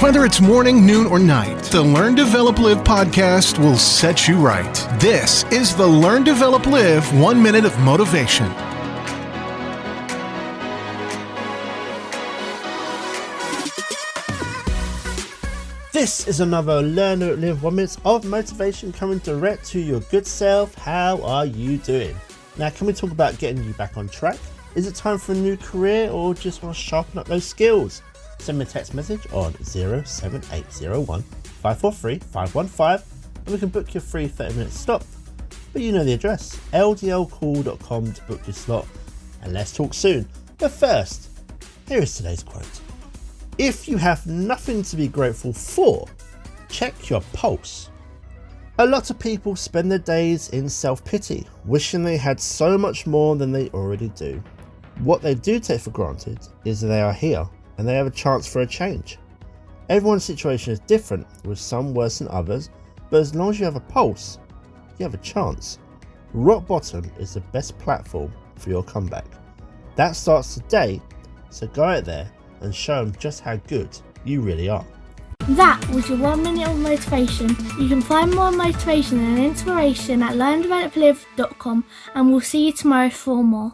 Whether it's morning, noon, or night, the Learn, Develop, Live podcast will set you right. This is the Learn, Develop, Live 1 Minute of Motivation. This is another Learn, Develop, Live 1 Minute of Motivation coming direct to your good self. How are you doing? Now, can we talk about getting you back on track? Is it time for a new career or just want to sharpen up those skills? Send me a text message on 07801 543 515 and we can book your free 30-minute slot. But you know the address, ldlcall.com to book your slot. And let's talk soon. But first, here is today's quote. If you have nothing to be grateful for, check your pulse. A lot of people spend their days in self-pity, wishing they had so much more than they already do. What they do take for granted is that they are here and they have a chance for a change. Everyone's situation is different, with some worse than others, but as long as you have a pulse, you have a chance. Rock bottom is the best platform for your comeback. That starts today, so go out there and show them just how good you really are. That was your 1 minute of motivation. You can find more motivation and inspiration at learndeveloplive.com, and we'll see you tomorrow for more.